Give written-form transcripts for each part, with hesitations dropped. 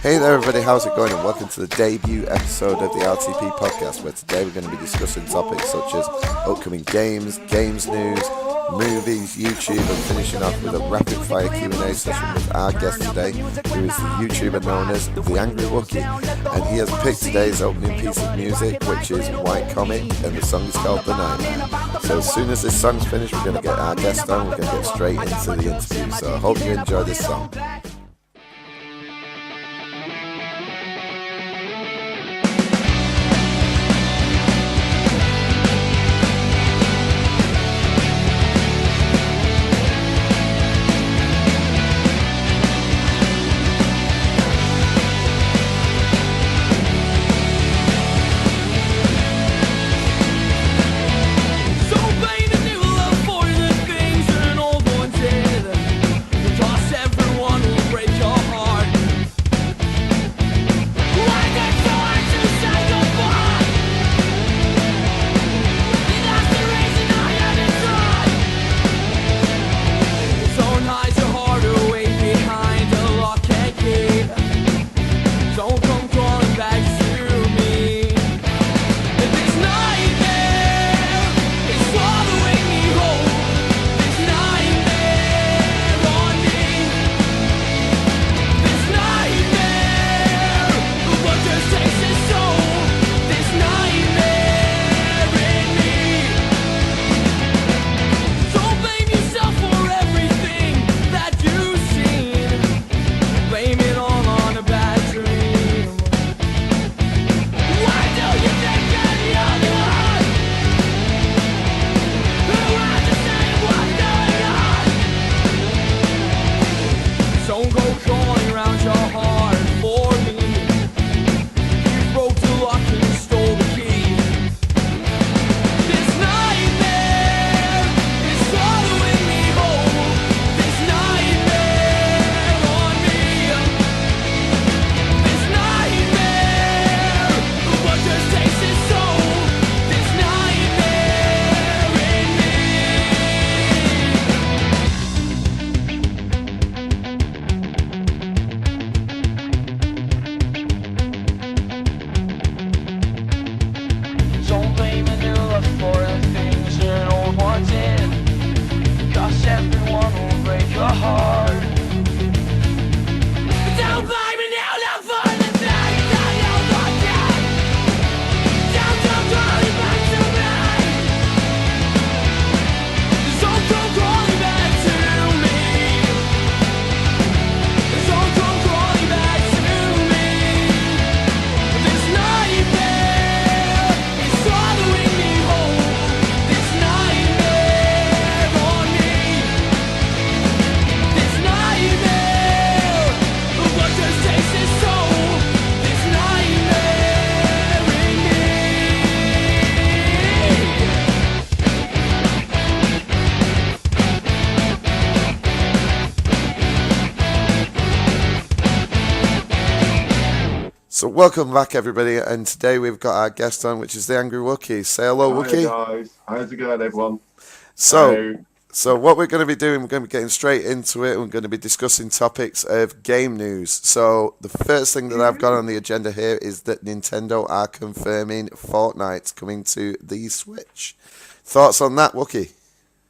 Hey there everybody, how's it going, and welcome to the debut episode of the RTP podcast, where today we're going to be discussing topics such as upcoming games news, movies, YouTube, and finishing off with a rapid fire Q&A session with our guest today, who is the YouTuber known as The Angry Wookie, and he has picked today's opening piece of music, which is White Comet, and the song is called The Nightmare. So as soon as this song's finished, we're going to get our guest on, we're going to get straight into the interview, so I hope you enjoy this song. So welcome back everybody, and today we've got our guest on, which is the Angry Wookie. Say hello, Wookie. Hi guys, how's it going everyone? So what we're going to be doing, we're going to be getting straight into it. We're going to be discussing topics of game news. So the first thing that I've got on the agenda here is that Nintendo are confirming Fortnite coming to the Switch. Thoughts on that, Wookie?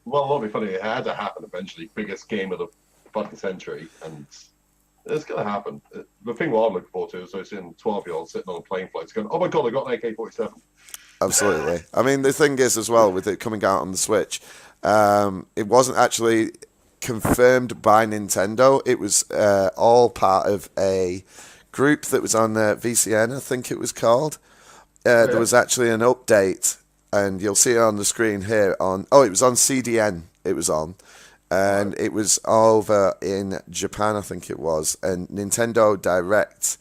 Well, it'll be funny, it had to happen eventually. Biggest game of the fucking century, and it's going to happen. The thing what I'm looking forward to is I seeing 12-year-olds sitting on a plane flights going, oh my god, I got an AK-47. Absolutely. I mean, the thing is as well, with it coming out on the Switch, it wasn't actually confirmed by Nintendo. It was all part of a group that was on VCN, I think it was called. There was actually an update, and you'll see it on the screen here. It was on CDN. It was on. And it was over in Japan, I think it was. And Nintendo Direct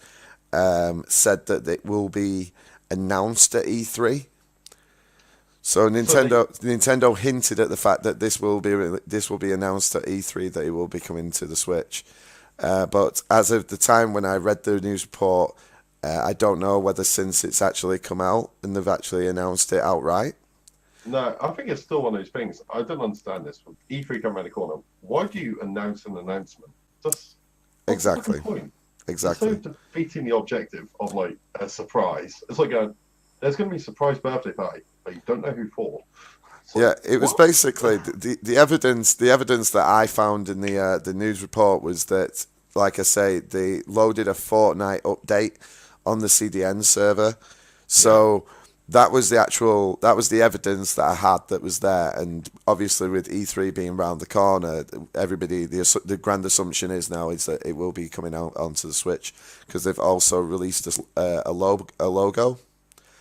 said that it will be announced at E3. So Nintendo hinted at the fact that this will be announced at E3, that it will be coming to the Switch. But as of the time when I read the news report, I don't know whether since it's actually come out and they've actually announced it outright. No, I think it's still one of those things. I don't understand this. E3 come around the corner. Why do you announce an announcement? Exactly. What's the point? It's so exactly. defeating the objective of like a surprise. It's like there's going to be a surprise birthday party, but you don't know who for. It's like Yeah, it was what? basically the evidence. The evidence that I found in the news report was that, like I say, they loaded a Fortnite update on the CDN server. Yeah. So that was the evidence that I had that was there. And obviously, with E3 being round the corner, everybody the grand assumption is now is that it will be coming out onto the Switch because they've also released a logo.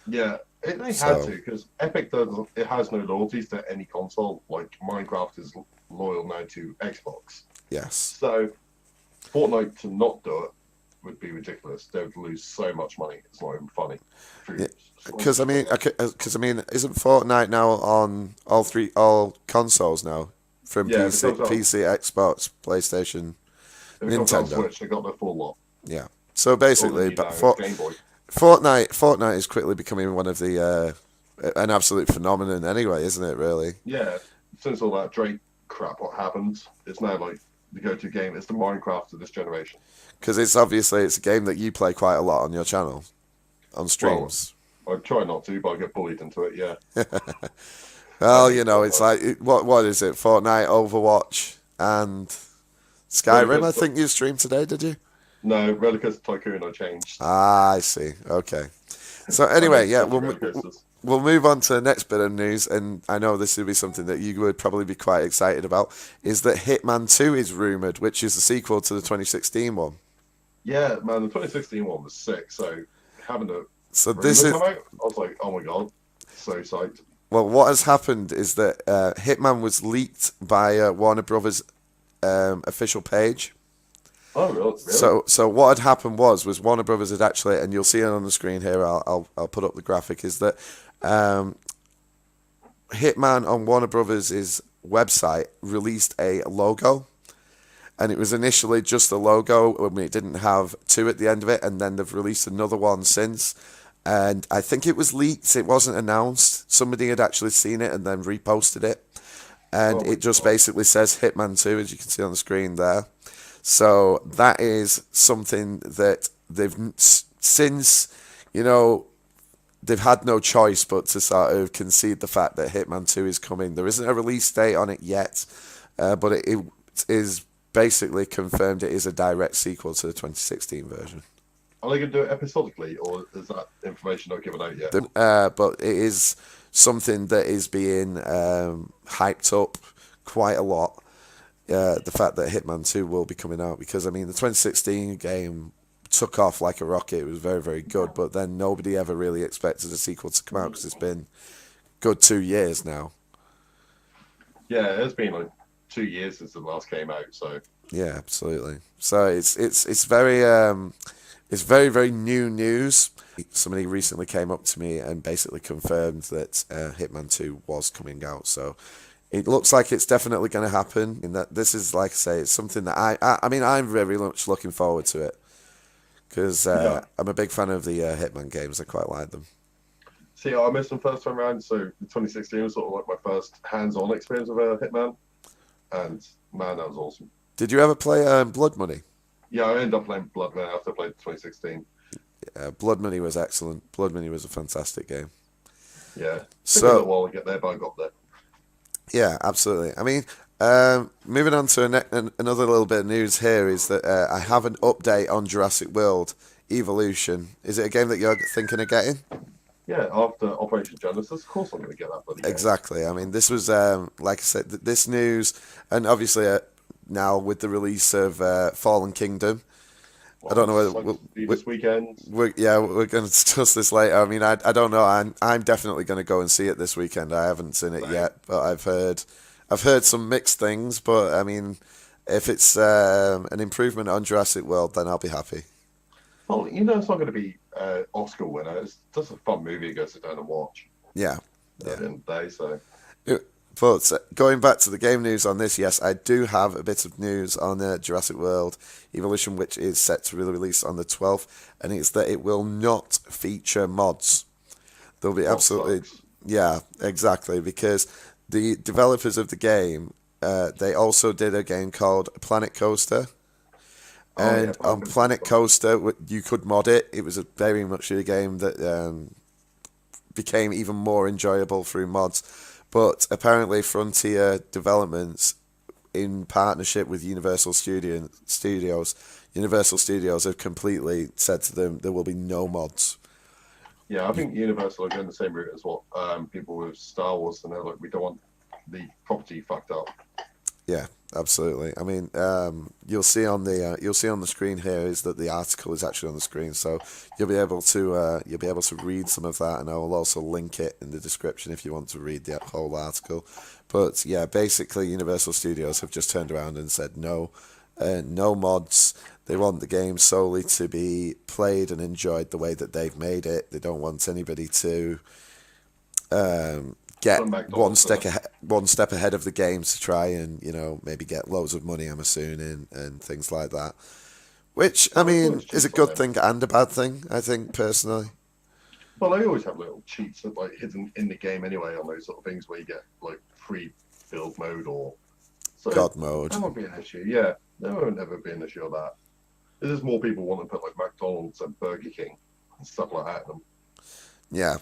Yeah, they had So to because Epic doesn't. It has no loyalties to any console. Like Minecraft is loyal now to Xbox. yes. So Fortnite to not do it would be ridiculous. They would lose so much money. It's not even funny. Yeah, It's because I mean, isn't Fortnite now on all consoles now, from yeah, if it comes out, PC, Xbox, PlayStation, if it comes out on Nintendo? Switch, they got the full lot. Yeah. So All they basically, need but now is Game Boy. Fortnite is quickly becoming one of the an absolute phenomenon anyway, isn't it? Really? Yeah, since all that Drake crap what happened, it's now like the go-to game. It's the Minecraft of this generation. Because it's a game that you play quite a lot on your channel, on Well, streams. I try not to, but I get bullied into it. Yeah. Well, you know, it's like what is it? Fortnite, Overwatch, and Skyrim. I Relic think you streamed today, did you? No, Rollercoaster Tycoon I changed. Ah, I see. Okay. So I anyway, make yeah, such roller coasters. we'll move on to the next bit of news, and I know this would be something that you would probably be quite excited about. Is that Hitman 2 is rumored, which is the sequel to the 2016 one. Yeah, man, the 2016 one was sick. So having a So this rumor is come out, I was like, oh my god, so psyched. well, what has happened is that Hitman was leaked by Warner Brothers official page. Oh really? So what had happened was Warner Brothers had actually, and you'll see it on the screen here. I'll put up the graphic. Is that Hitman on Warner Brothers' website released a logo, and it was initially just a logo when it didn't have two at the end of it, and then they've released another one since. And I think it was leaked. It wasn't announced. Somebody had actually seen it and then reposted it, and Oh my it just god. basically says Hitman 2, as you can see on the screen there. So that is something that they've since, you know, they've had no choice but to sort of concede the fact that Hitman 2 is coming. There isn't a release date on it yet, but it is basically confirmed it is a direct sequel to the 2016 version. Are they going to do it episodically, or is that information not given out yet? But it is something that is being hyped up quite a lot. The fact that Hitman 2 will be coming out, because I mean the 2016 game took off like a rocket. It was very, very good, but then nobody ever really expected a sequel to come out because it's been good 2 years now. Yeah, it's been like 2 years since the last came out, so Yeah, absolutely. So it's very, very new news. Somebody recently came up to me and basically confirmed that Hitman 2 was coming out. So it looks like it's definitely going to happen. In that this is, like I say, it's something that I mean, I'm very much looking forward to it because yeah. I'm a big fan of the Hitman games. I quite like them. See, I missed them first time around, so the 2016 was sort of like my first hands-on experience of a Hitman, and man, that was awesome. Did you ever play Blood Money? Yeah, I ended up playing Blood Man after I played 2016. Blood Money was excellent. Blood Money was a fantastic game. Yeah, took So a little while to get there, but I got there. yeah, absolutely. I mean, moving on to another little bit of news here is that I have an update on Jurassic World Evolution. Is it a game that you're thinking of getting? Yeah, after Operation Genesis, of course I'm going to get that bloody game. Exactly. I mean, this was, like I said, this news, and obviously now with the release of Fallen Kingdom, Well, I don't know whether this weekend. we're going to discuss this later. I mean, I don't know. I'm definitely going to go and see it this weekend. I haven't seen it yet, but I've heard some mixed things. But I mean, if it's an improvement on Jurassic World, then I'll be happy. Well, you know, it's not going to be Oscar winner. It's just a fun movie to go sit down and watch Yeah, at the end of the day. So But going back to the game news on this, yes, I do have a bit of news on Jurassic World Evolution, which is set to be released on the 12th, and it's that it will not feature mods. There'll be absolutely, yeah, exactly, because the developers of the game, they also did a game called Planet Coaster, Oh yeah, And Final on Fantasy Planet stuff. Coaster, you could mod it. It was very much a game that became even more enjoyable through mods. But apparently, Frontier Developments, in partnership with Universal Studios have completely said to them there will be no mods. Yeah, I think Universal are going the same route as what people with Star Wars, and they're like, we don't want the property fucked up. Yeah, absolutely. I mean, you'll see on the screen here is that the article is actually on the screen, so you'll be able to read some of that, and I will also link it in the description if you want to read the whole article. But yeah, basically, Universal Studios have just turned around and said no, no mods. They want the game solely to be played and enjoyed the way that they've made it. They don't want anybody to get Some McDonald's stuff. one step ahead of the game to try and maybe get loads of money. I'm assuming and things like that. Which I Well, it's mean always is a cheap on good them. thing and a bad thing. I think personally. Well, they always have little cheats that like hidden in the game anyway on those sort of things where you get like free build mode or so God mode. that won't be an issue. Yeah, there won't ever be an issue of that. There's just more people want to put like McDonald's and Burger King and stuff like that in them. Yeah,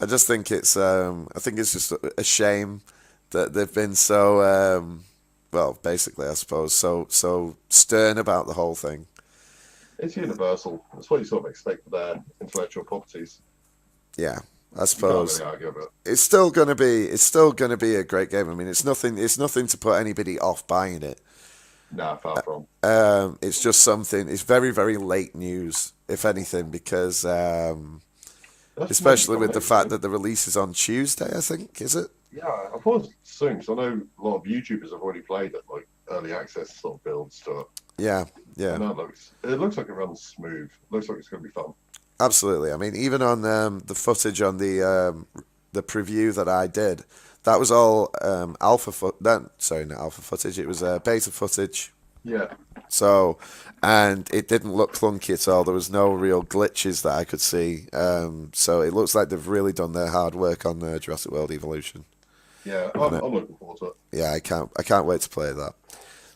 I just think I think it's just a shame that they've been so well, basically, I suppose, so stern about the whole thing. It's universal. That's what you sort of expect with their intellectual properties. Yeah, I You can't suppose really argue with it. it's still gonna be a great game. I mean, it's nothing to put anybody off buying it. Nah, far from. It's just something. It's very very late news, if anything, because That's meant to especially come with the out fact soon. that the release is on Tuesday. I think is it? Yeah, I thought soon. So I know a lot of YouTubers have already played it, like early access sort of builds to it. Yeah, yeah. And it looks like it runs smooth. Looks like it's going to be fun. Absolutely. I mean, even on the footage on the preview that I did, that was all alpha foot. Sorry, not alpha footage. It was beta footage. Yeah. So, and it didn't look clunky at all. There was no real glitches that I could see. So it looks like they've really done their hard work on Jurassic World Evolution. Yeah, And I'm looking forward to it. yeah, I can't wait to play that.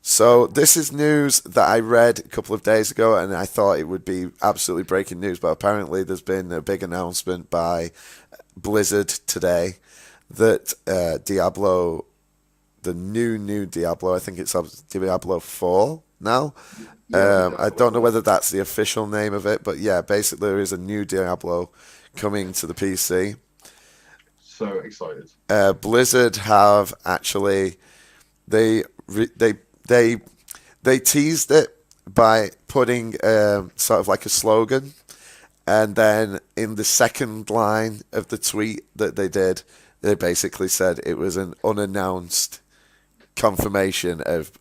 So this is news that I read a couple of days ago, and I thought it would be absolutely breaking news. But apparently, there's been a big announcement by Blizzard today that Diablo, the new Diablo, I think it's Diablo 4 now. Yeah, I think I that's what don't it know was. whether that's the official name of it, but yeah, basically there is a new Diablo coming to the PC. So excited. Blizzard have actually they re- they they teased it by putting sort of like a slogan, and then in the second line of the tweet that they did, they basically said it was an unannounced confirmation of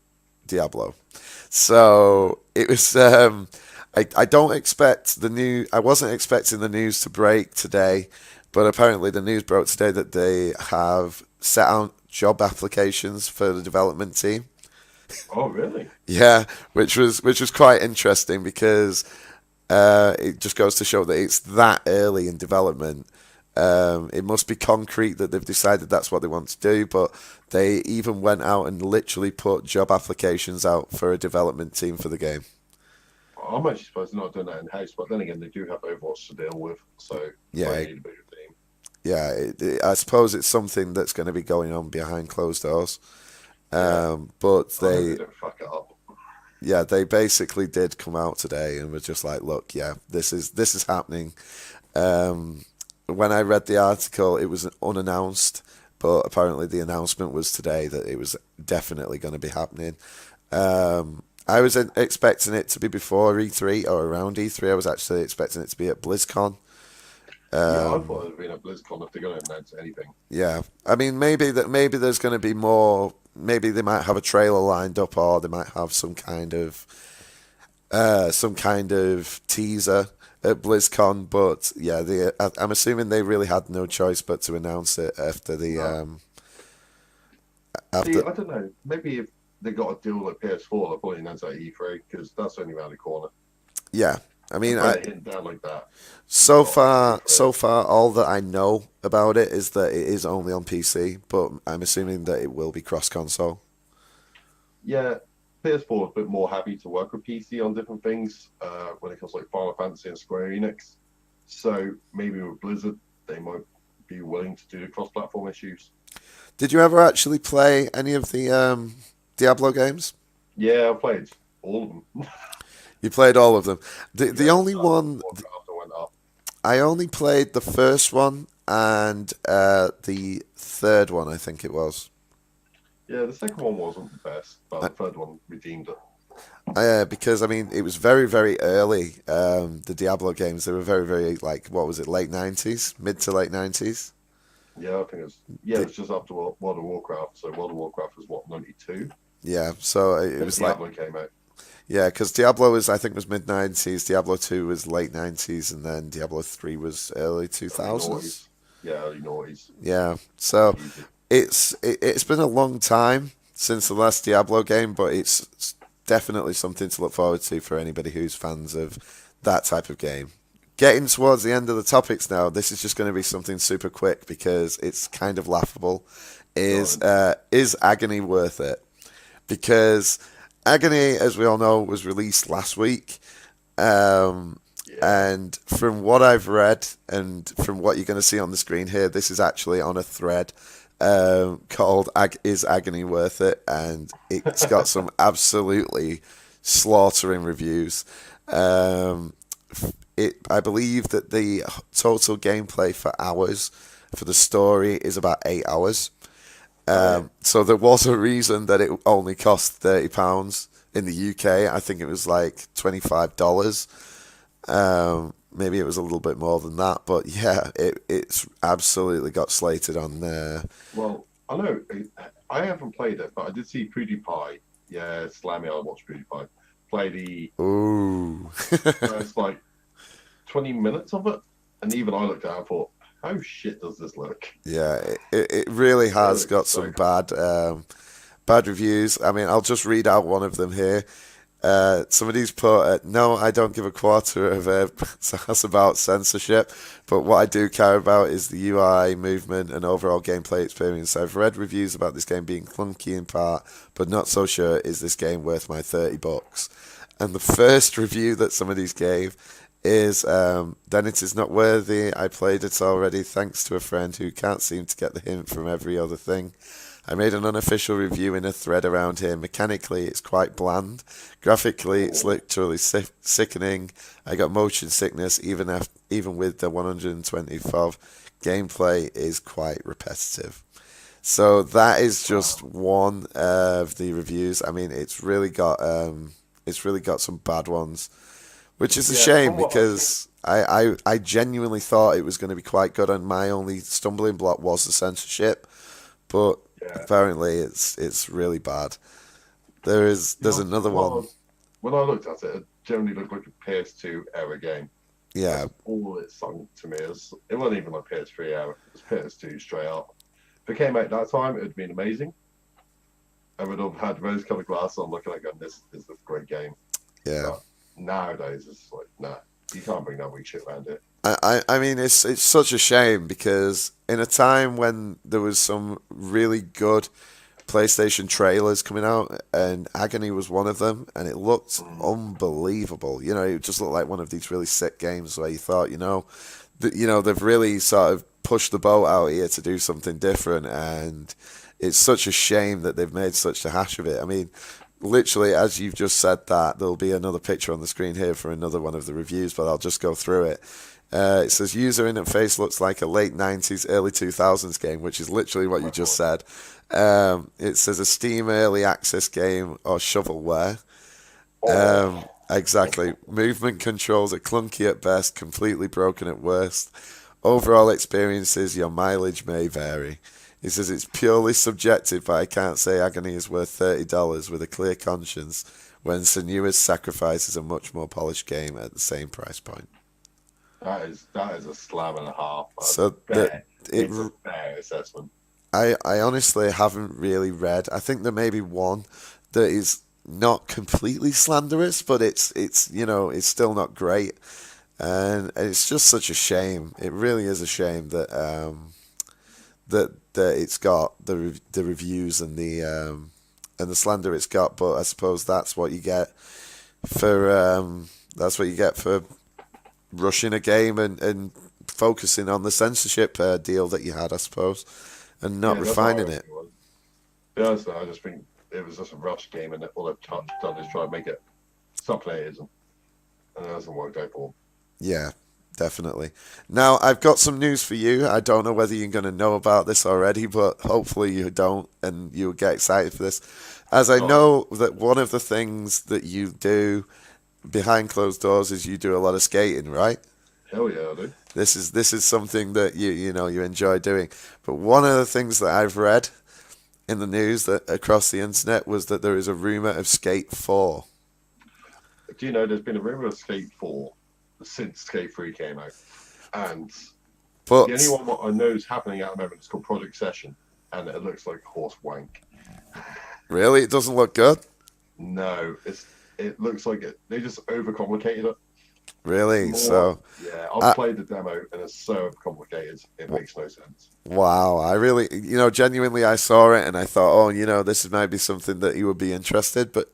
Diablo. So it was. I don't expect the new. I wasn't expecting the news to break today, but apparently the news broke today that they have set out job applications for the development team. Oh, really? Yeah, which was quite interesting because it just goes to show that it's that early in development. It must be concrete that they've decided that's what they want to do, but they even went out and literally put job applications out for a development team for the game. I'm actually supposed to not doing that in house, but then again, they do have Overwatch to deal with, so Yeah, they need a bigger team. yeah. I suppose it's something that's going to be going on behind closed doors. Yeah, But I hope they don't fuck it up. yeah, they basically did come out today and were just like, look, yeah, this is happening. When I read the article, it was unannounced, but apparently the announcement was today that it was definitely going to be happening. I was expecting it to be before E3 or around E3. I was actually expecting it to be at BlizzCon. Yeah, I thought it would have been a BlizzCon if they're going to announce anything. Yeah, I mean maybe there's going to be more. Maybe they might have a trailer lined up, or they might have some kind of teaser at BlizzCon. But yeah, I'm assuming they really had no choice but to announce it after the No. See, after. I don't know. Maybe if they got a deal at PS4, they'll probably announce at E3 because that's only around the corner. Yeah, I mean, Put a hint down like that. so far, all that I know about it is that it is only on PC, but I'm assuming that it will be cross console. Yeah, PS4 is a bit more happy to work with PC on different things when it comes to like Final Fantasy and Square Enix. So maybe with Blizzard, they might be willing to do the cross-platform issues. Did you ever actually play any of the Diablo games? Yeah, I played all of them. You played all of them. The Yeah, only one Warcraft went up. I only played the first one and the third one, I think it was. Yeah, the second one wasn't the best, but the third one redeemed it. Because I mean, it was very, very early. The Diablo games, they were very, very like what was it, late '90s, mid to late '90s. Yeah, I think it was just after World of Warcraft. So World of Warcraft was what, 92? Yeah, so it was like Diablo came out. yeah, because Diablo was I think was mid '90s, Diablo 2 was late '90s, and then Diablo 3 was early 2000s. Yeah, early noughties. Yeah, so Easy. it's been a long time since the last Diablo game, but it's definitely something to look forward to for anybody who's fans of that type of game. Getting towards the end of the topics now, this is just going to be something super quick because it's kind of laughable. Is Agony worth it? Because Agony, as we all know, was released last week. And from what I've read and from what you're going to see on the screen here, this is actually on a thread called Is Agony Worth It? And it's got some absolutely slaughtering reviews. I believe that the total gameplay for hours for the story is about 8 hours. So there was a reason that it only cost £30 in the UK. I think it was like $25. Maybe it was a little bit more than that, but yeah, it's absolutely got slated on there. Well, I know I haven't played it, but I did see PewDiePie. Yeah, Slammy, I watched PewDiePie play the Ooh. first like 20 minutes of it, and even I looked at it and thought, how shit does this look? Yeah, it really has got some bad reviews. I mean, I'll just read out one of them here. Somebody's put, no, I don't give a quarter of a ass about censorship, but what I do care about is the UI, movement, and overall gameplay experience. I've read reviews about this game being clunky in part, but not so sure is this game worth my $30. And the first review that somebody's gave is, then it is not worthy. I played it already thanks to a friend who can't seem to get the hint from every other thing. I made an unofficial review in a thread around here. Mechanically, it's quite bland. Graphically, it's literally sickening. I got motion sickness even with the 120 FOV. Gameplay is quite repetitive. So that is just one of the reviews. I mean, it's really got some bad ones, which is a shame because I genuinely thought it was going to be quite good, and my only stumbling block was the censorship, but apparently it's really bad. There's another one. When I looked at it, it generally looked like a PS2 era game. Yeah. That's all it sung to me. It wasn't even like PS3 era. It was PS2 straight up. If it came out that time, it would have been amazing. I would have had rose-colored glasses on looking like, this is a great game. Yeah. But nowadays, it's like, nah, you can't bring that weak shit around it. I mean, it's such a shame because in a time when there was some really good PlayStation trailers coming out, and Agony was one of them, and it looked unbelievable. You know, it just looked like one of these really sick games where you thought, they've really sort of pushed the boat out here to do something different, and it's such a shame that they've made such a hash of it. I mean, literally, as you've just said that, there'll be another picture on the screen here for another one of the reviews, but I'll just go through it. It says user interface looks like a late 90s, early 2000s game, which is literally what you just said. It says a Steam early access game or shovelware. Exactly. Movement controls are clunky at best, completely broken at worst. Overall experiences, your mileage may vary. He says it's purely subjective, but I can't say Agony is worth $30 with a clear conscience when Senua's Sacrifice is a much more polished game at the same price point. That is a slam and a half. So it's a fair assessment. I honestly haven't really read. I think there may be one that is not completely slanderous, but it's still not great, and it's just such a shame. It really is a shame that that it's got the reviews and the and the slander it's got, but I suppose that's what you get for rushing a game and focusing on the censorship deal that you had, I suppose, and not refining it. Yeah, so I just think it was just a rush game, and all they've done is try to make it something it isn't, and it hasn't worked out for them. Yeah, definitely. Now, I've got some news for you. I don't know whether you're going to know about this already, but hopefully you don't, and you'll get excited for this. As I know that one of the things that you do behind closed doors is you do a lot of skating, right? Hell yeah, I do. This is something that you enjoy doing. But one of the things that I've read in the news that across the internet was that there is a rumor of Skate 4. Do you know there's been a rumor of Skate 4 since Skate 3 came out, and the only one I know is happening at the moment is called Project Session, and it looks like horse wank. Really? It doesn't look good? No, it looks like they just overcomplicated it. Really? So yeah, I've played the demo and it's so complicated it makes no sense. Wow, I really, genuinely, I saw it and I thought, this might be something that you would be interested, but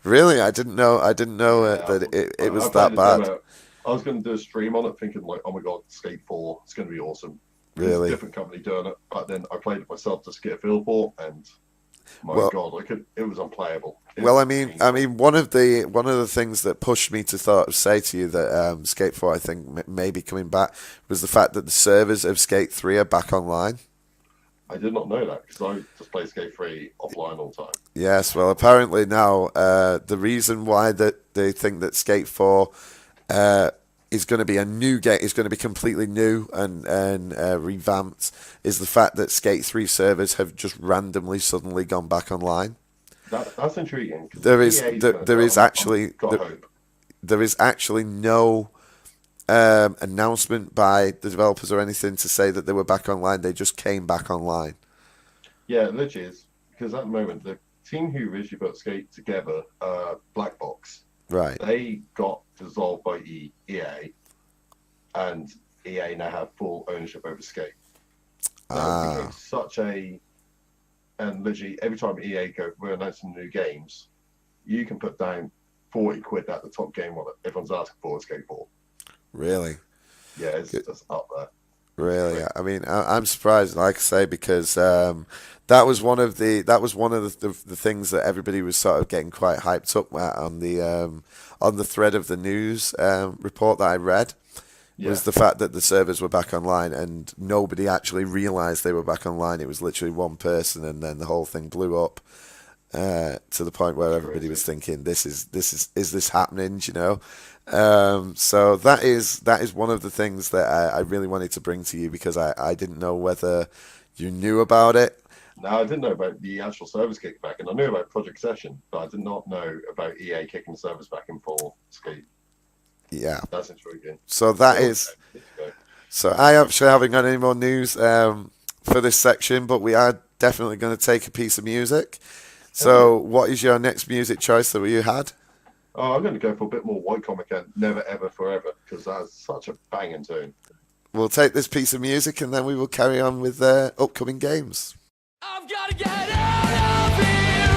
really, I didn't know that it was that bad. Demo. I was going to do a stream on it, thinking like, oh my god, Skate 4, it's going to be awesome. Really, it's a different company doing it, but then I played it myself just to get a feel for it, and my god, it was unplayable. I mean, one of the things that pushed me to say to you that Skate 4, I think, may be coming back was the fact that the servers of Skate 3 are back online. I did not know that because I just play Skate 3 offline all the time. Yes, well, apparently now the reason why that they think that Skate 4 is going to be a new game, is going to be completely new and revamped, is the fact that Skate 3 servers have just randomly suddenly gone back online. That's intriguing. There is actually no announcement by the developers or anything to say that they were back online. They just came back online. Yeah, it literally is, because at the moment the team who originally put Skate together, Black Box, right, they got dissolved by EA, and EA now have full ownership over Skate. And literally every time EA go, we're announcing new games, you can put down 40 quid at the top game on it. Everyone's asking for Skate 4. Really? Yeah, it's just up there. Really? I mean, I'm surprised, like I say, because that was one of the things that everybody was sort of getting quite hyped up at on the thread of the news report that I read. Was the fact that the servers were back online and nobody actually realized they were back online. It was literally one person, and then the whole thing blew up to the point where everybody was thinking, is this happening? So that is one of the things that I really wanted to bring to you, because I didn't know whether you knew about it. No, I didn't know about the actual servers kicking back, and I knew about Project Session, but I did not know about EA kicking the servers back in for Skate. Yeah, that's intriguing. So that is. So I actually haven't got any more news for this section, but we are definitely going to take a piece of music. So, what is your next music choice that you had? Oh, I'm going to go for a bit more White Comic and Never Ever Forever, because that's such a banging tune. We'll take this piece of music and then we will carry on with upcoming games. I've got to get out of here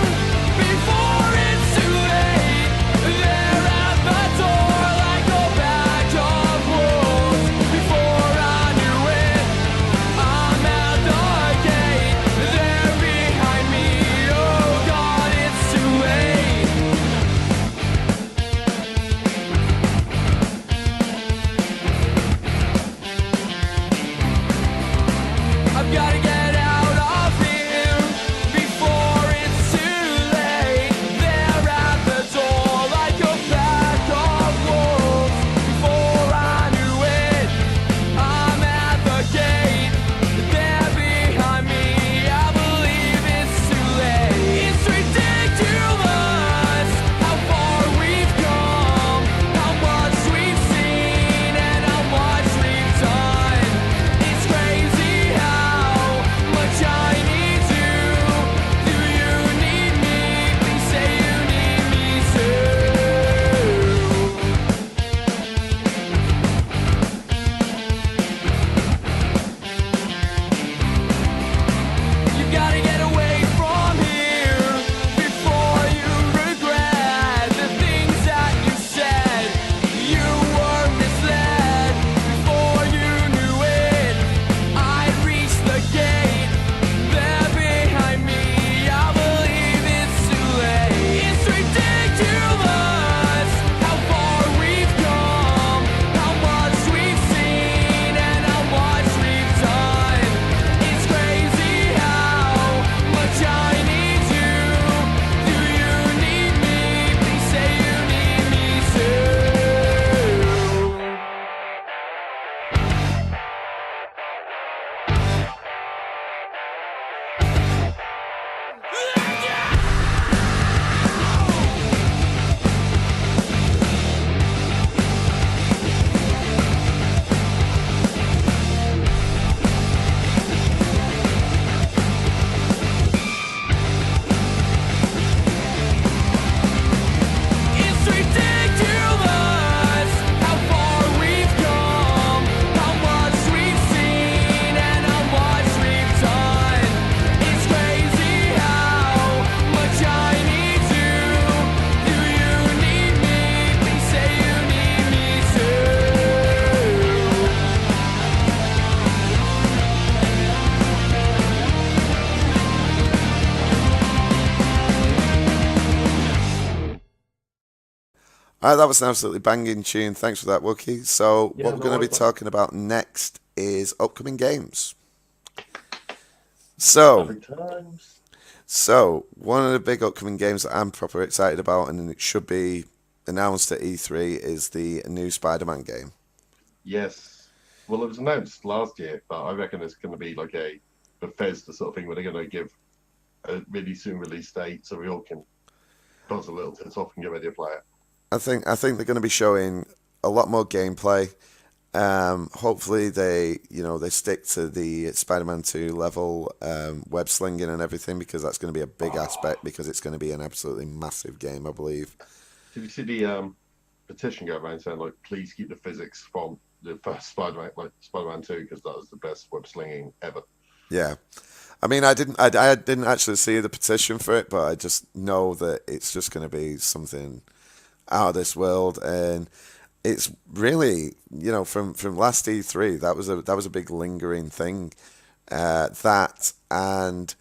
before it's too late. They're at the door like a batch of wolves. Before I knew it, I'm at the gate. They're behind me. Oh God, it's too late. I've got to get out of here. That was an absolutely banging tune. Thanks for that, Wookie. So Yeah, what we're no going to be worries, man. talking about next is upcoming games. So, Perfect times. one of the big upcoming games that I'm proper excited about, and it should be announced at E3, is the new Spider-Man game. Yes. Well, it was announced last year, but I reckon it's going to be like a Bethesda sort of thing where they're going to give a really soon release date so we all can buzz a little tits off and get ready to play it. I think they're going to be showing a lot more gameplay. Hopefully they stick to the Spider-Man 2 level web slinging and everything, because that's going to be a big aspect, because it's going to be an absolutely massive game, I believe. Did you see the petition go around saying like, please keep the physics from the first Spider-Man, like Spider-Man 2, because that was the best web slinging ever. Yeah. I mean, I didn't actually see the petition for it, but I just know that it's just going to be something out of this world, and it's really, from last E3, that was a big lingering thing. That, and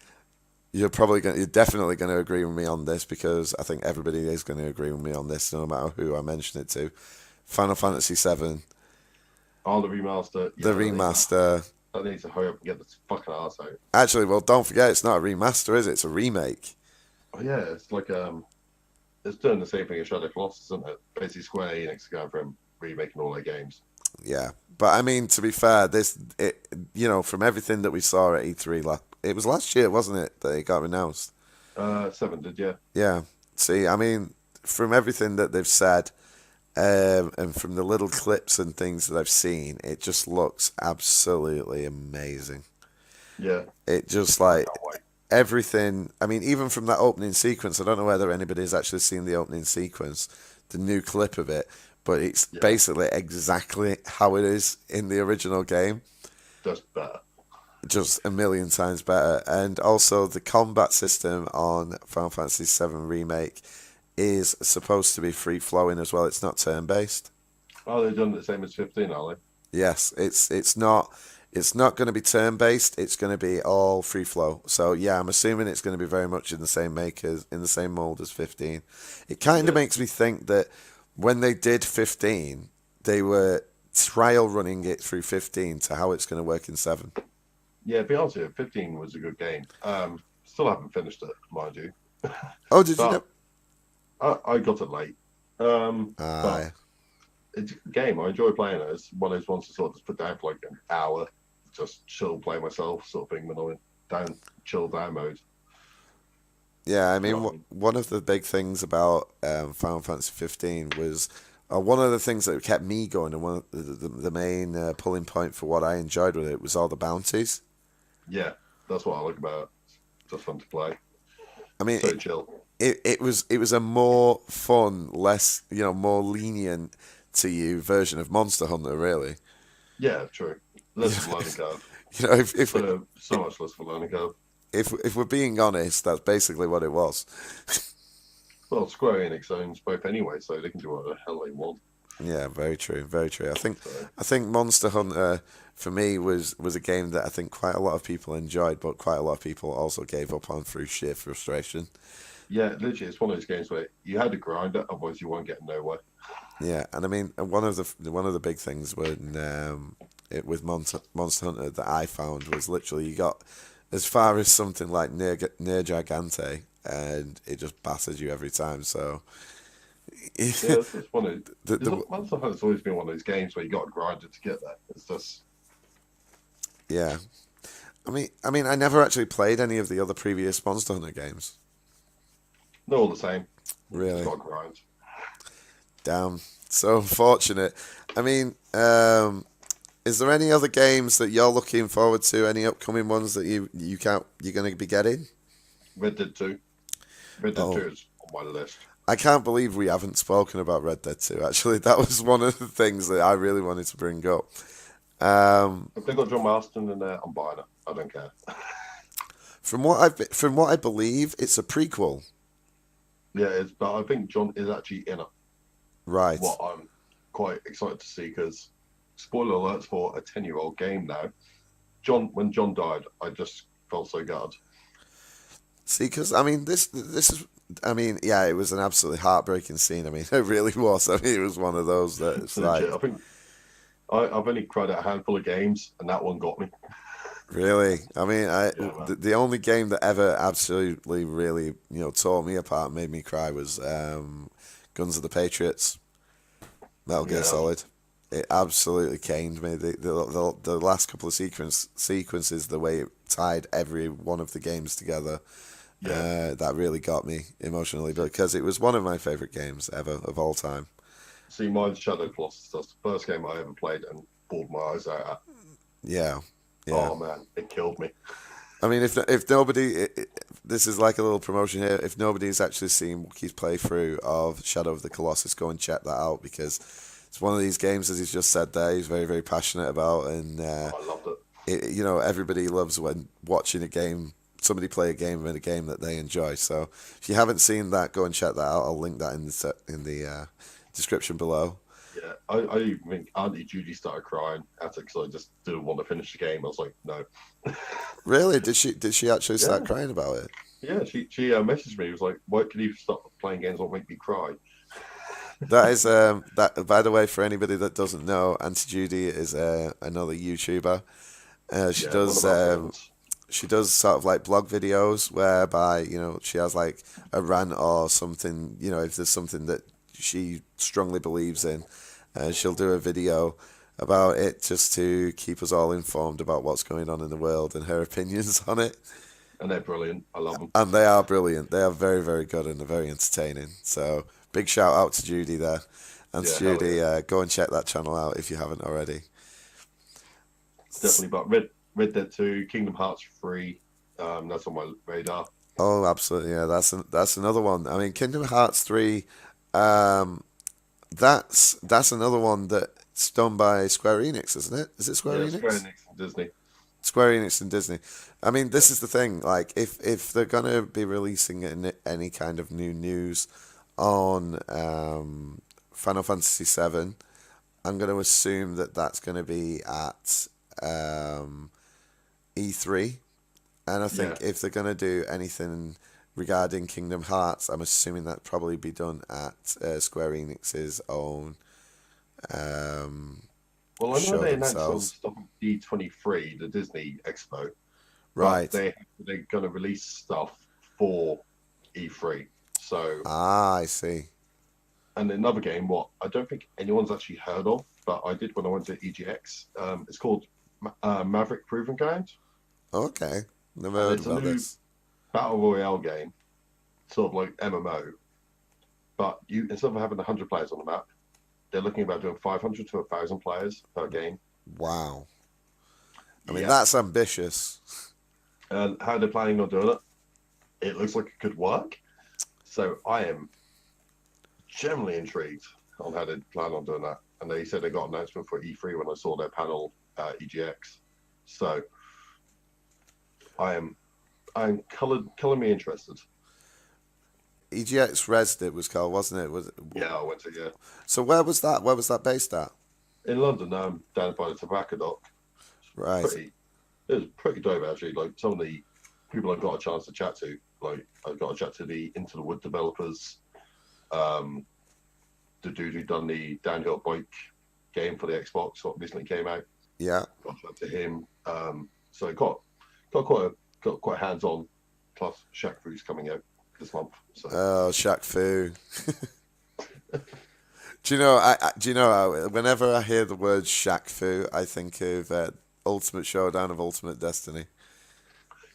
you're definitely going to agree with me on this, because I think everybody is going to agree with me on this, no matter who I mention it to. Final Fantasy VII. Oh, the remaster. The remaster. I need to hurry up and get this fucking arse out. Actually, well, don't forget, it's not a remaster, is it? It's a remake. Oh yeah, it's like it's doing the same thing as Shadow Colossus, isn't it? Basically, Square Enix are going from remaking all their games. Yeah, but I mean, to be fair, from everything that we saw at E3, it was last year, wasn't it, that it got announced? 7 did, yeah. Yeah. See, I mean, from everything that they've said, and from the little clips and things that I've seen, it just looks absolutely amazing. Yeah. It just everything. I mean, even from that opening sequence, I don't know whether anybody's actually seen the opening sequence, the new clip of it, but it's basically exactly how it is in the original game. Just better. Just a million times better. And also the combat system on Final Fantasy VII Remake is supposed to be free-flowing as well. It's not turn-based. Oh, they've done the same as 15, are they? Yes, it's not going to be turn-based. It's going to be all free-flow. So yeah, I'm assuming it's going to be very much in the same mold as 15. It kind of makes me think that when they did 15, they were trial running it through 15 to how it's going to work in 7. Yeah, to be honest with you, 15 was a good game. Still haven't finished it, mind you. Oh, did you know? I got it late. But it's a game. I enjoy playing it. It's one of those ones to sort of just put down for like an hour, just chill, play myself, sort of thing, when I'm in chill down mode. Yeah, I mean, one of the big things about Final Fantasy 15 was one of the things that kept me going, and one of the main pulling point for what I enjoyed with it was all the bounties. Yeah, that's what I like about it. It's just fun to play. I mean, so chill. It was a more fun, less, more lenient to you version of Monster Hunter, really. Yeah, true. Less of a learning curve. If so much less of a learning curve. If we're being honest, that's basically what it was. Well, Square Enix owns both anyway, so they can do what the hell they want. Yeah, very true, very true. I think Monster Hunter for me was a game that I think quite a lot of people enjoyed, but quite a lot of people also gave up on through sheer frustration. Yeah, literally, it's one of those games where you had to grind it, otherwise you won't get nowhere. Yeah, and I mean, one of the big things when with Monster Hunter that I found was literally you got as far as something like near Gigante, and it just batters you every time. So yeah, it's one of Monster Hunter's always been one of those games where you got to grind it to get there. It's just yeah. I mean, I never actually played any of the other previous Monster Hunter games. They're all the same. Really? Got grind. Damn. So unfortunate. I mean, is there any other games that you're looking forward to? Any upcoming ones that you're going to be getting? Red Dead 2. Red Dead 2 is on my list. I can't believe we haven't spoken about Red Dead 2. Actually, that was one of the things that I really wanted to bring up. If they got John Marston in there, I'm buying it. I don't care. From what I believe, it's a prequel. Yeah, but I think John is actually in it. Right. What I'm quite excited to see, because spoiler alerts for a 10-year-old game now. When John died, I just felt so gutted. See, because I mean, this is I mean, yeah, it was an absolutely heartbreaking scene. I mean, it really was. I mean, it was one of those that it's like, Legit. I think I've only cried at a handful of games, and that one got me. really. I mean, Yeah, man. the only game that ever absolutely really, tore me apart and made me cry was Guns of the Patriots, Metal Gear Yeah. Solid. It absolutely caned me. The last couple of sequences, the way it tied every one of the games together, Yeah. that really got me emotionally because it was one of my favorite games ever of all time. See, mine's Shadow Colossus. That's the first game I ever played and bawled my eyes out at. Yeah, yeah. Oh man, it killed me. I mean, if nobody, this is like a little promotion here. If nobody's actually seen Wookie's playthrough of Shadow of the Colossus, go and check that out because it's one of these games, as he's just said there, he's very, very passionate about, and I loved it. everybody loves when watching somebody play a game in a game that they enjoy. So if you haven't seen that, go and check that out. I'll link that in the description below. Yeah, I even think Auntie Judy started crying at it because I just didn't want to finish the game. I was like, no. Really? Did she actually start Yeah. crying about it? Yeah, she messaged me. It was like, why can you stop playing games that make me cry? That is that. By the way, for anybody that doesn't know, Auntie Judy is another YouTuber. She Yeah, does one of our friends. she does sort of like blog videos whereby she has like a rant or something. If there's something that she strongly believes in, she'll do a video about it just to keep us all informed about what's going on in the world and her opinions on it. And they're brilliant. I love them. And they are brilliant. They are very, very good and they're very entertaining. So big shout out to Judy there. And Yeah, to hell Judy, yeah. go and check that channel out if you haven't already. Definitely. But Red Dead 2, Kingdom Hearts 3, that's on my radar. Oh, absolutely. Yeah, that's another one. I mean, Kingdom Hearts 3, that's another one that's done by Square Enix, isn't it? Is it Square Yeah, Enix? Square Enix and Disney. Square Enix and Disney. I mean, this is the thing. Like, if they're gonna be releasing any kind of new news on Final Fantasy VII, I'm going to assume that that's going to be at E3. And I think if they're going to do anything regarding Kingdom Hearts, I'm assuming that'd probably be done at Square Enix's own Well, I know show they announced on themselves. stuff at D23, the Disney Expo. Right. But they're going to release stuff for E3. So, I see. and another game, what I don't think anyone's actually heard of, but I did when I went to EGX. It's called Maverick Proving Ground. Okay. Never And heard it's a about new this. Battle Royale game, sort of like MMO. But instead of having 100 players on the map, they're looking about doing 500 to 1,000 players per game. Wow. I mean, Yeah. that's ambitious. And how they're planning on doing it, it looks like it could work. So I am generally intrigued on how they plan on doing that. And they said they got an announcement for E3 when I saw their panel at EGX. So I'm color me interested. EGX Res it was called, wasn't it? Yeah, I went to, yeah. So where was that? Where was that based at? In London, down by the Tobacco Dock. Right. It was pretty dope, actually. Like, some of the people I got a chance to chat to, like, I got a chat to the Into the Wood developers, the dude who done the downhill bike game for the Xbox, what recently came out. Yeah. Got a chat to him. So it got quite hands-on. Plus, Shaq Fu's coming out this month. So Oh, Shaq Fu. Do you know? Whenever I hear the word Shaq Fu, I think of Ultimate Showdown of Ultimate Destiny.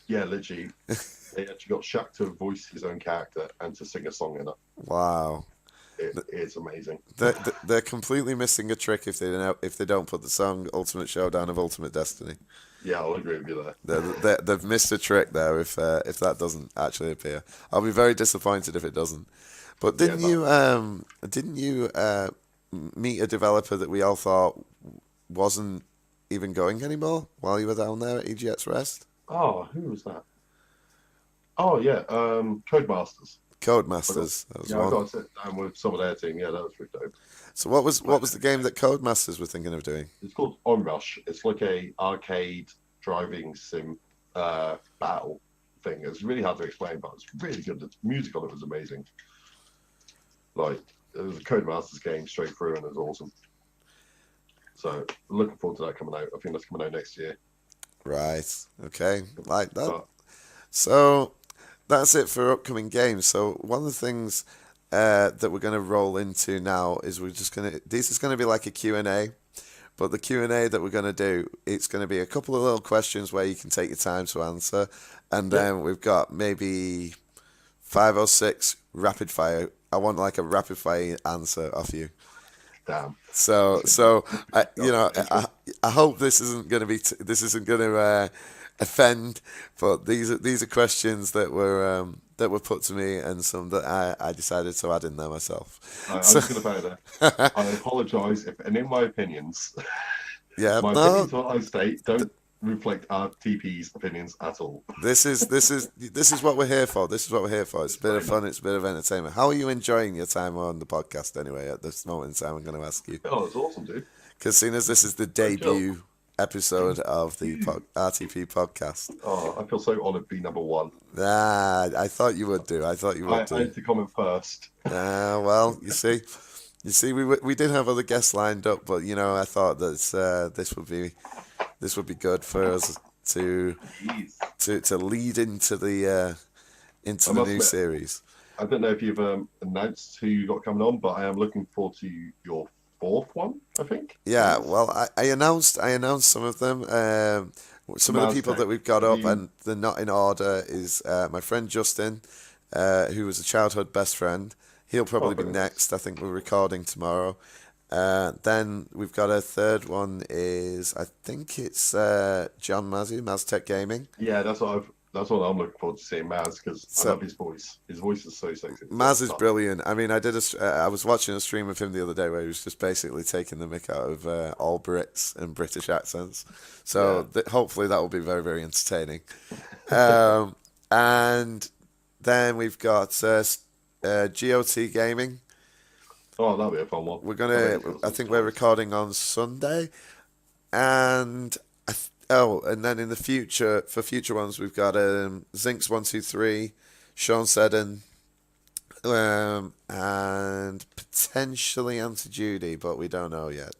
yeah, literally, they actually got Shaq to voice his own character and to sing a song in it. Wow. It's amazing. They're completely missing a trick if they don't put the song Ultimate Showdown of Ultimate Destiny. Yeah, I'll agree with you there. They've missed a trick there if that doesn't actually appear. I'll be very disappointed if it doesn't. But didn't you meet a developer that we all thought wasn't even going anymore while you were down there at EGX Rest? Oh, who was that? Oh yeah, Codemasters. Codemasters. That was Yeah, I one. got to sit down with some of their team. Yeah, that was pretty dope. So what was the game that Codemasters were thinking of doing? It's called Onrush. It's like a arcade driving sim battle thing. It's really hard to explain, but it's really good. The music on it was amazing. Like, it was a Codemasters game straight through, and it was awesome. So, looking forward to that coming out. I think that's coming out next year. Right. Okay. Like that. But, So that's it for upcoming games. So one of the things that we're going to roll into now is this is going to be like a Q&A, but the Q&A that we're going to do, it's going to be a couple of little questions where you can take your time to answer, and then we've got maybe 5 or 6 rapid fire. I want like a rapid fire answer off you. damn. So I hope this isn't going to offend, but these are questions that were put to me, and some that I decided to add in there myself. I was going to say that. I apologise if any of my opinions, opinions what I state don't reflect RTP's opinions at all. This is what we're here for. This is what we're here for. It's a bit of fun. It's a bit of entertainment. How are you enjoying your time on the podcast anyway? At this moment in time, I'm going to ask you. Oh, it's awesome, dude. Because seeing as this is the debut episode of the RTP podcast. Oh, I feel so honoured to be number 1. I thought you would do. I had to comment first. Well, you see, we did have other guests lined up, but I thought that this would be good for us to lead into the new series. I don't know if you've announced who you got coming on, but I am looking forward to your 4th one, I think. Yeah, well, I announced some of them. Some of the people that we've got up, and they're not in order, is my friend Justin, who was a childhood best friend. He'll probably be next. I think we're recording tomorrow. Then we've got a third one is, I think it's John Maz Tech Gaming. Yeah, that's what I'm looking forward to seeing Maz, because I love his voice. His voice is so sexy. Maz is brilliant. I mean, I was watching a stream of him the other day where he was just basically taking the mick out of all Brits and British accents. So hopefully that will be very, very entertaining. And then we've got g.o.t. Gaming. Oh, that'll be a fun one. I think we're recording on Sunday, and and then in the future, for future ones, we've got ZZinks 123, Sean Seddon, and potentially Auntie Judy, but we don't know yet.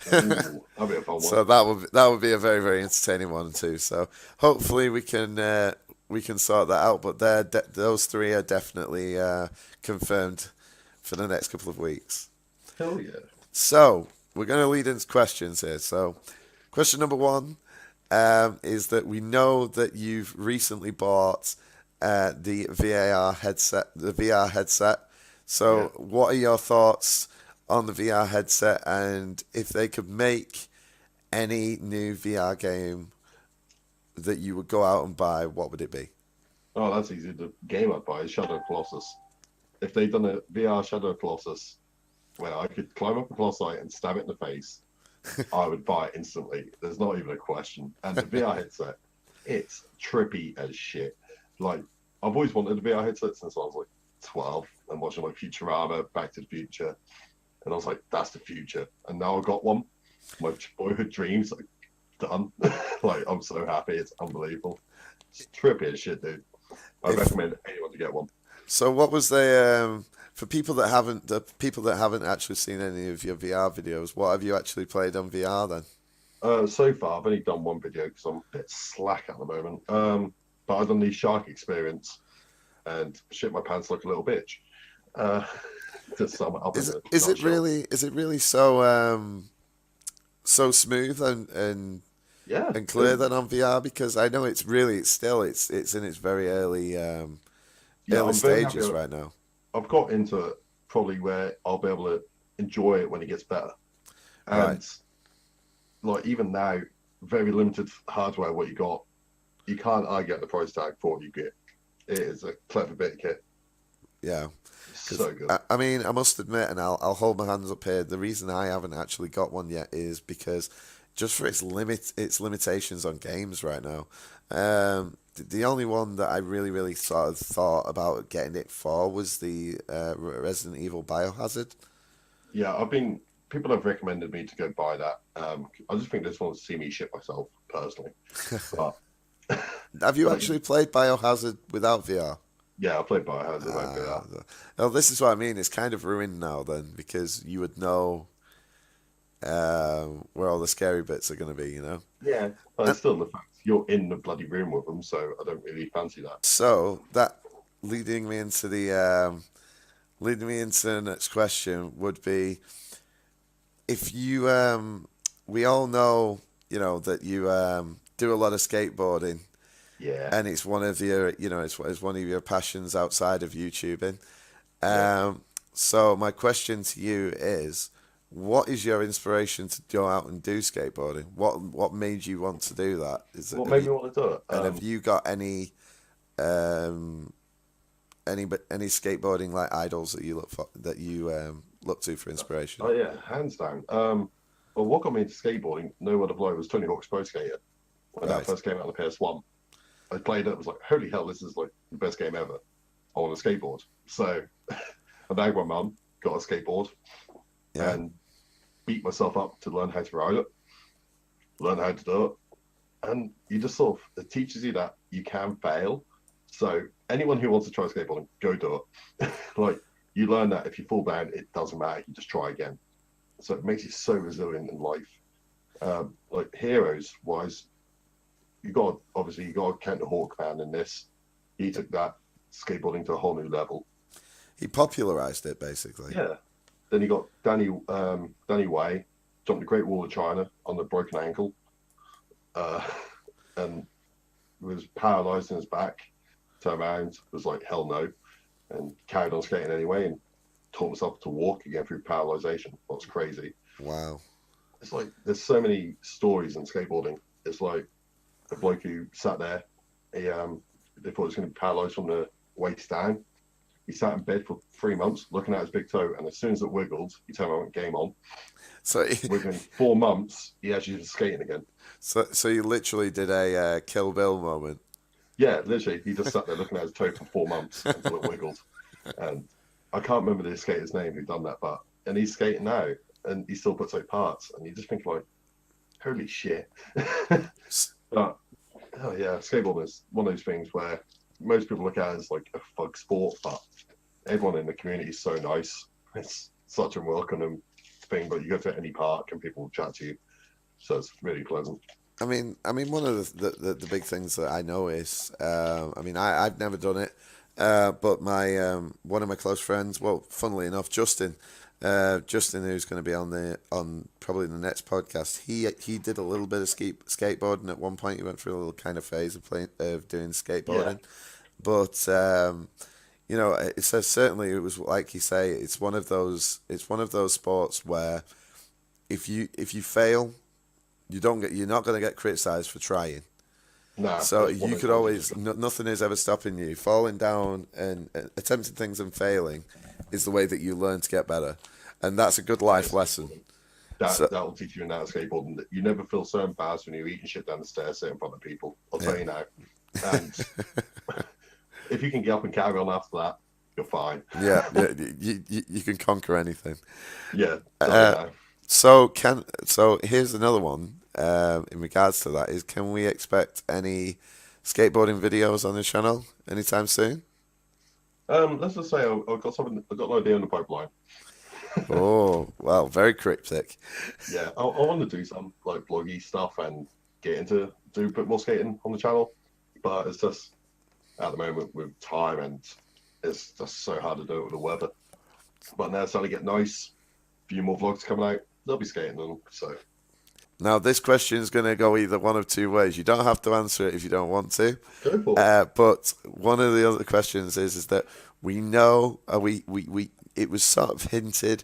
That'll be a fun one. So that would be a very, very entertaining one too. So hopefully we can sort that out. But those 3 are definitely confirmed for the next couple of weeks. Hell yeah. So we're going to lead into questions here. So question number 1 is that we know that you've recently bought the VR headset. So what are your thoughts on the VR headset, and if they could make any new VR game that you would go out and buy, what would it be? Oh, that's easy. The game I'd buy is Shadow Colossus. If they'd done a VR Shadow Colossus where I could climb up a Colossi and stab it in the face, I would buy it instantly. There's not even a question. And the VR headset, it's trippy as shit. Like, I've always wanted a VR headset since I was like 12 and watching like Futurama, Back to the Future. And I was like, that's the future. And now I've got one. My boyhood dreams, like, done. Like, I'm so happy. It's unbelievable. It's trippy as shit, dude. I recommend anyone to get one. So what was the for people that haven't actually seen any of your VR videos, what have you actually played on VR then? So far, I've only done one video because I'm a bit slack at the moment. But I've done the shark experience and shit my pants like a little bitch. To sum it up. Is it really so so smooth and clear then on VR? Because I know it's in its very early stages right now. I've got into it probably where I'll be able to enjoy it when it gets better. And like even now, very limited hardware what you got, you can't argue at the price tag for what you get. It is a clever bit of kit. Yeah. So good. I mean, I must admit, and I'll hold my hands up here, the reason I haven't actually got one yet is because just for its limitations on games right now. The only one that I really sort of thought about getting it for was the Resident Evil Biohazard. Yeah, people have recommended me to go buy that. I just think this one to see me shit myself personally. But Have you Like, actually played Biohazard without VR? yeah, I played Biohazard without VR. Well, this is what I mean. It's kind of ruined now then because you would know where all the scary bits are going to be, you know? Yeah, but it's still the fact you're in the bloody room with them, so I don't really fancy that. So that leading me into the next question would be if you we all know, you know, that you do a lot of skateboarding Yeah. and it's one of your, you know, it's one of your passions outside of YouTubing. Yeah. So my question to you is, what is your inspiration to go out and do skateboarding? What made you want to do that? Is it, What have made you, me want to do it? and have you got um, any skateboarding like idols that you look to for inspiration? Oh yeah, hands down. Well, what got me into skateboarding? No other blow was Tony Hawk's Pro Skater when Right. that first came out on the PS1. I played it. I was like, holy hell, this is like the best game ever on a skateboard. So I begged my mum, got a skateboard, Yeah. and beat myself up to learn how to ride it, learn how to do it. And you just sort of, it teaches you that you can fail. So anyone who wants to try skateboarding, go do it. Like, you learn that if you fall down, it doesn't matter. You just try again. So it makes you so resilient in life. Like heroes wise, you got to count the Hawkman in this. He took that skateboarding to a whole new level. He popularized it basically. Yeah. Then you got Danny Way, jumped the Great Wall of China on the broken ankle, and was paralyzed in his back. Turned around, was like hell no, and carried on skating anyway, and taught himself to walk again through paralyzation. That's crazy. Wow. It's like there's so many stories in skateboarding. It's like a bloke who sat there. They thought he was going to be paralyzed from the waist down. He sat in bed for 3 months looking at his big toe, and as soon as it wiggled, he turned around and game on. So Within 4 months, he actually was skating again. so you literally did a Kill Bill moment. Yeah, literally, he just sat there looking at his toe for 4 months until it wiggled. And I can't remember the skater's name who done that, and he's skating now, and he still puts out parts, and you just think like, holy shit. But oh yeah, skateboarding is one of those things where most people look at it as like a fug sport, but everyone in the community is so nice. It's such a welcoming thing, but you go to any park and people will chat to you, so it's really pleasant. I mean, one of the big things that I know is, I mean, I've never done it, but my one of my close friends, well, funnily enough, Justin, who's going to be on probably the next podcast, he did a little bit of skateboarding at one point. He went through a little kind of phase of doing skateboarding, but you know, it says certainly it was like you say, it's one of those sports where if you fail, you're not going to get criticized for trying. Nah, So it's one you of could those always, things. nothing is ever stopping you. Falling down and attempting things and failing is the way that you learn to get better. And that's a good life lesson. So- That will teach you in that skateboarding that you never feel so embarrassed when you're eating shit down the stairs sitting in front of people. I'll tell you now. And if you can get up and carry on after that, you're fine. Yeah, you can conquer anything. Yeah. Tell you now. So here's another one in regards to that is, can we expect any skateboarding videos on the channel anytime soon? Let's just say I've got an idea in the pipeline. Oh, well, very cryptic. Yeah, I want to do some like vloggy stuff and get into do a bit more skating on the channel, but it's just at the moment with time and it's just so hard to do it with the weather. But now it's starting to get nice. A few more vlogs coming out. They'll be skating on them. So Now, this question is going to go either one of two ways. You don't have to answer it if you don't want to. go for it. But one of the other questions is that we know it was sort of hinted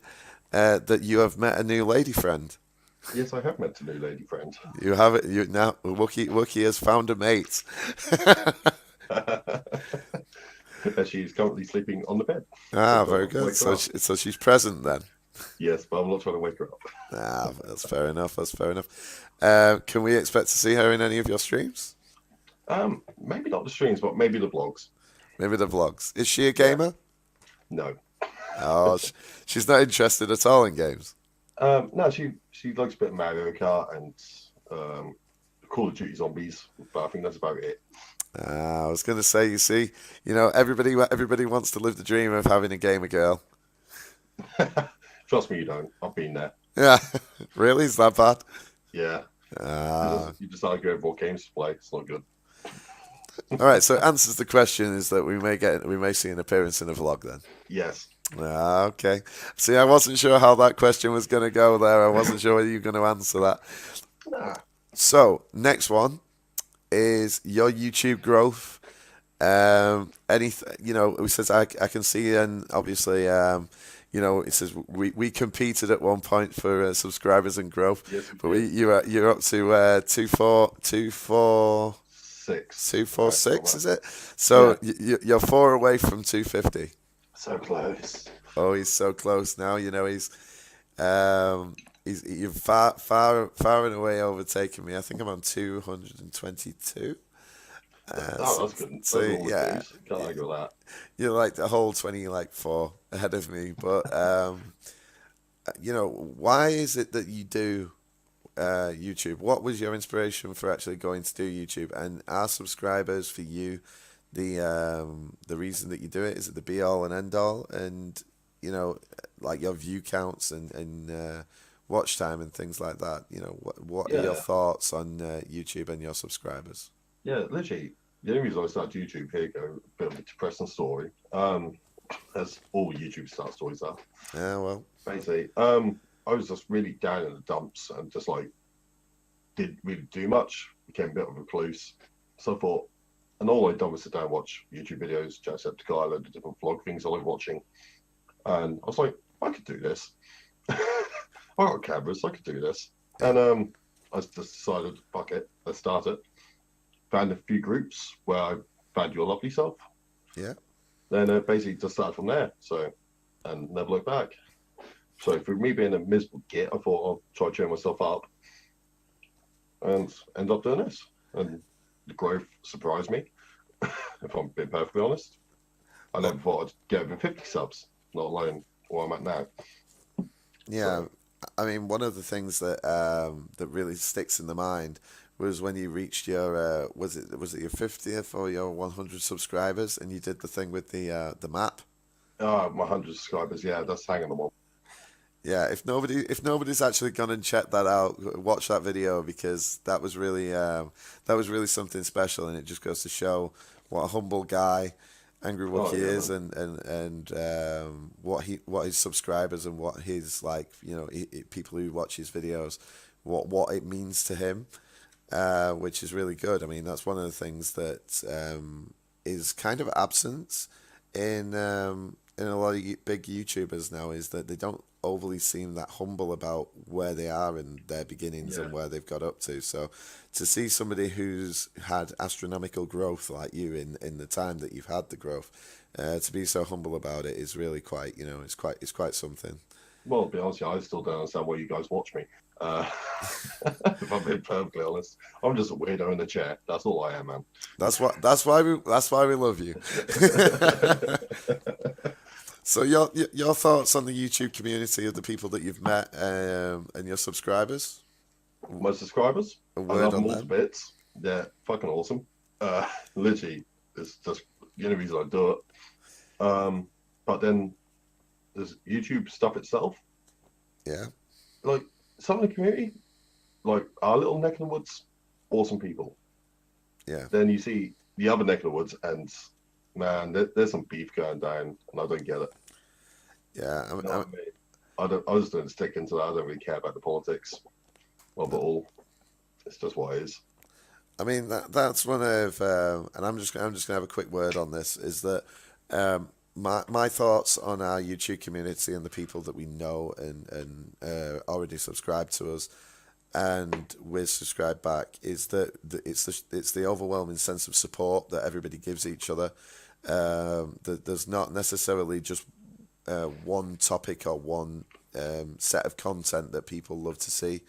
that you have met a new lady friend. Yes, I have met a new lady friend. You have it. You now Wookie has found a mate. She's currently sleeping on the bed. Ah, So very I'll good. wake her up. So she's present then. Yes, but I'm not trying to wake her up. Ah, that's fair enough. That's fair enough. Can we expect to see her in any of your streams? Maybe not the streams, but maybe the vlogs. Maybe the vlogs. Is she a gamer? No. Oh, she's not interested at all in games. No, she likes a bit of Mario Kart and Call of Duty Zombies, but I think that's about it. I was going to say, you see, everybody wants to live the dream of having a gamer girl. Trust me, you don't. I've been there. Yeah, really? Is that bad? Yeah. You just argue over what games to play. It's not good. All right. So answers the question is that we may see an appearance in a vlog then. Yes. Okay. See, I wasn't sure how that question was going to go there. I wasn't sure whether you were going to answer that. Nah. So next one is your YouTube growth. It says I can see, and obviously, it says we competed at one point for subscribers and growth, Yes, but you're up to 246, is it? So you're 4 away from 250. So close. Oh, he's so close now. He's you're far and away overtaking me. I think I'm on 222. That's good. So Can't argue with that. You're like the whole 24 ahead of me. But why is it that you do YouTube? What was your inspiration for actually going to do YouTube? And are subscribers for you the reason that you do it? Is it the be all and end all? And like your view counts and watch time and things like that. What are your thoughts on YouTube and your subscribers? Yeah, literally, the only reason I started YouTube, here you go, a bit of a depressing story. As all YouTube start stories are. Yeah, well. Basically, I was just really down in the dumps and just like didn't really do much. Became a bit of a recluse. So I thought, and all I'd done was sit down and watch YouTube videos, Jacksepticeye, load of different vlog things I like watching. And I was like, I could do this. I got cameras, I could do this. And I just decided, fuck it, let's start it. Found a few groups where I found your lovely self. Yeah. Then basically just started from there. So, and never looked back. So for me being a miserable git, I thought I'll try cheering myself up and end up doing this. And the growth surprised me, if I'm being perfectly honest. I never thought I'd get over 50 subs, not alone where I'm at now. Yeah, so, I mean, one of the things that that really sticks in the mind was when you reached your was it your 50th or your 100 subscribers, and you did the thing with the map. My 100 subscribers, yeah, that's hanging on the wall. Yeah, if nobody's actually gone and checked that out, watch that video, because that was really something special, and it just goes to show what a humble guy Angry Wookie is, and what his subscribers and what his people who watch his videos, what it means to him, which is really good. I mean, that's one of the things that is kind of absent in a lot of big YouTubers now, is that they don't overly seem that humble about where they are in their beginnings and where they've got up to. So to see somebody who's had astronomical growth like you in the time that you've had the growth, to be so humble about it is really quite, it's quite something. Well, to be honest, I still don't understand why you guys watch me. If I'm being perfectly honest, I'm just a weirdo in the chair. That's all I am, man. That's why we love you. So your thoughts on the YouTube community of the people that you've met and your subscribers? My subscribers? A I word love on them all them. to bits. They're fucking awesome. Literally, it's just the only reason I do it. But then there's YouTube stuff itself. Yeah. Like some of the community, like our little neck of the woods, awesome people. Yeah. Then you see the other neck of the woods, and man, there's some beef going down, and I don't get it. Yeah. I just don't stick into that. I don't really care about the politics of it all. It's just what it is. I mean, that's one of, and I'm just gonna have a quick word on this. Is that my thoughts on our YouTube community and the people that we know and already subscribe to us, and we're subscribed back, is that it's the overwhelming sense of support that everybody gives each other. There's not necessarily just one topic or one set of content that people love to see.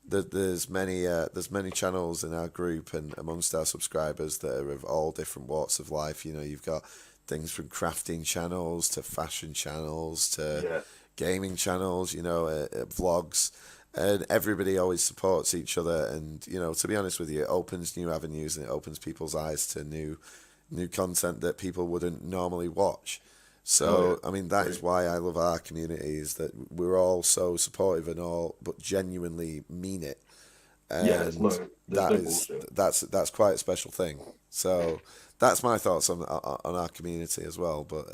There's many channels in our group and amongst our subscribers that are of all different walks of life. You've got things from crafting channels to fashion channels to gaming channels, vlogs. and everybody always supports each other. And to be honest with you, it opens new avenues and it opens people's eyes to new content that people wouldn't normally watch. So, I mean, that is why I love our community, is that we're all so supportive and all, but genuinely mean it. And that's quite a special thing. So that's my thoughts on our community as well. But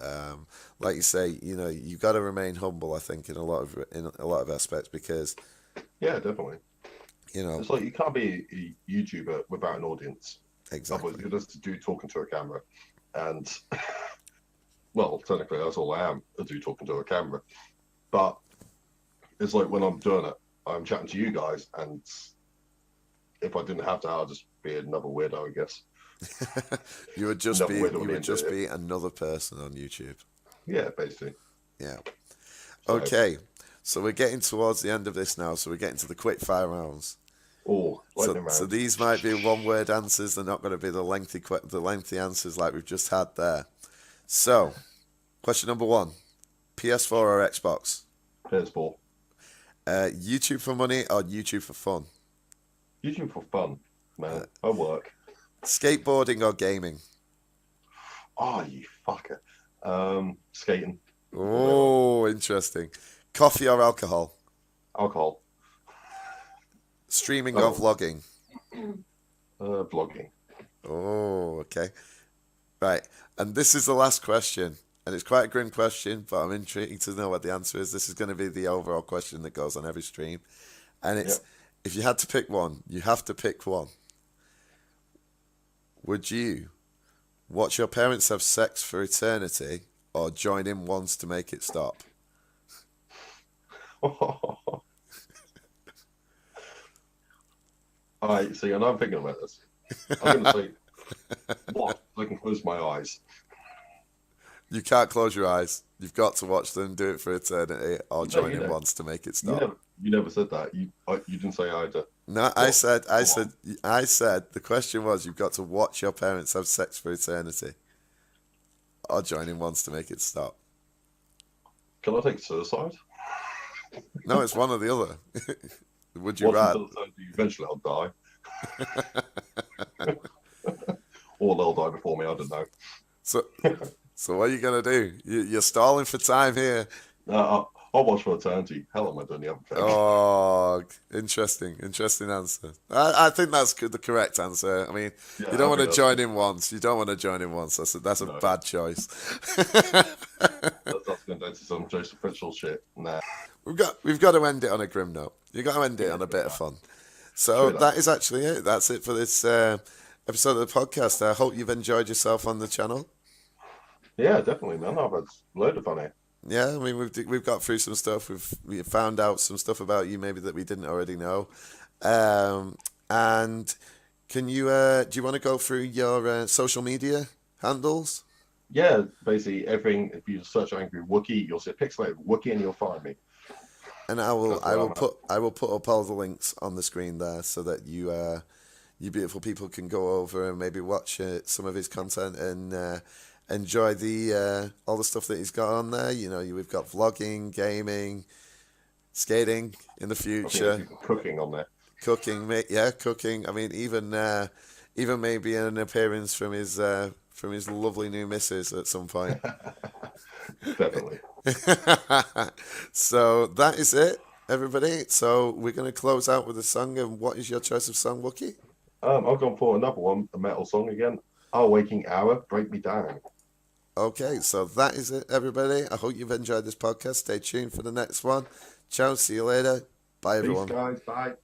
like you say, you got to remain humble, I think, in a lot of aspects, because definitely. It's like you can't be a YouTuber without an audience. Exactly. Otherwise, you're just a dude talking to a camera, and well, technically that's all I am, a dude talking to a camera. But it's like when I'm doing it, I'm chatting to you guys, and if I didn't have that, I'd just be another weirdo, I guess. You would just be another person on YouTube. Yeah, basically. Yeah. Okay, so we're getting towards the end of this now, so we're getting to the quick fire rounds. Oh, lightning rounds. So these might be one-word answers. They're not going to be the lengthy answers like we've just had there. So, question number 1: PS4 or Xbox? PS4. YouTube for money or YouTube for fun? YouTube for fun, man. I work. Skateboarding or gaming? Oh, you fucker. Skating. Oh, interesting. Coffee or alcohol? Alcohol. Streaming or vlogging? Vlogging. Oh, okay. Right. And this is the last question. And it's quite a grim question, but I'm intrigued to know what the answer is. This is going to be the overall question that goes on every stream. And it's, if you had to pick one, you have to pick one. Would you watch your parents have sex for eternity or join in once to make it stop? All right, see, and I'm thinking about this. I'm going to say, what? I can close my eyes. You can't close your eyes. You've got to watch them do it for eternity or join in once to make it stop. You never said that. You didn't say either. No, I said the question was, you've got to watch your parents have sex for eternity or join in once to make it stop. Can I take suicide? No, it's one or the other. Would you rather? Eventually I'll die. Or they'll die before me, I don't know. So what are you going to do? You're stalling for time here. I'll watch for eternity. Hell am I doing the other thing? Oh, interesting answer. I think that's the correct answer. I mean, you don't want to join in once. You don't want to join in once. That's a bad choice. That's going to some Joseph Pritchell shit. Nah. We've got to end it on a grim note. You've got to end it on a bit of fun. So that is actually it. That's it for this episode of the podcast. I hope you've enjoyed yourself on the channel. Yeah, definitely, man. I've had a load of fun here. Yeah, I mean, we've got through some stuff. We found out some stuff about you maybe that we didn't already know. And can you do you want to go through your social media handles? Yeah, basically everything. If you search Angry Wookie, you'll see a pixelated Wookie, and you'll find me. And I will put up all the links on the screen there so that you beautiful people can go over and maybe watch some of his content and enjoy the all the stuff that he's got on there. We've got vlogging, gaming, skating in the future, cooking on there. Cooking. I mean, even maybe an appearance from his lovely new missus at some point. Definitely. So that is it, everybody. So we're going to close out with a song. And what is your choice of song, Wookie? I've gone for another one, a metal song again. Our Waking Hour, Break Me Down. Okay, so that is it, everybody. I hope you've enjoyed this podcast. Stay tuned for the next one. Ciao, see you later. Bye, everyone. Peace, guys. Bye.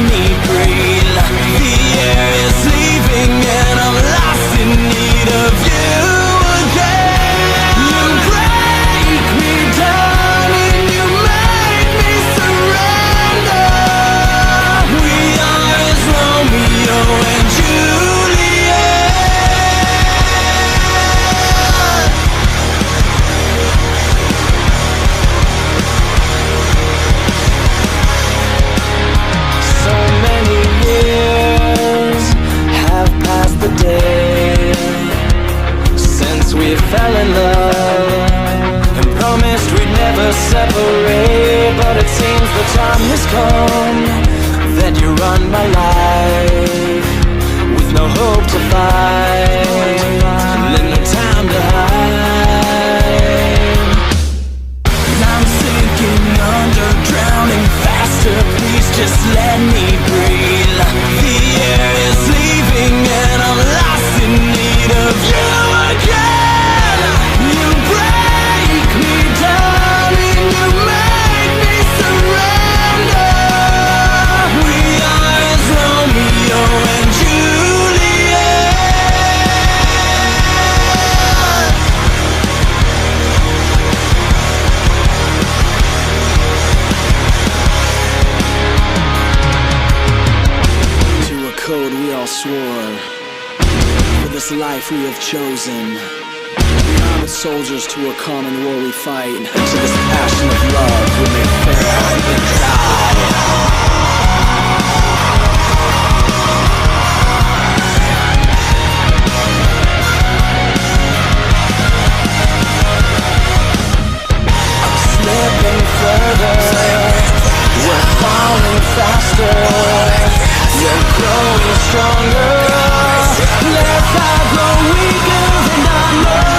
me breathe. The air is leaving and I'm lost in need of you again. You break me down and you make me surrender. We are as Romeo and Juliet. So many years have passed the day since we fell in love and promised we'd never separate. But it seems the time has come that you run my life with no hope to fight and no time to hide. I'm sinking under, drowning faster. Please just let me breathe. The air is leaving and I'm lost in need of you again. You break me down and you make me surrender. We are as Romeo and Juliet. To a code we all swore, for this life we have chosen. Armed soldiers to a common war we fight, to this passion of love we may fair out and die. I'm slipping further, we're falling faster, we're growing stronger. Less I grow weaker and I know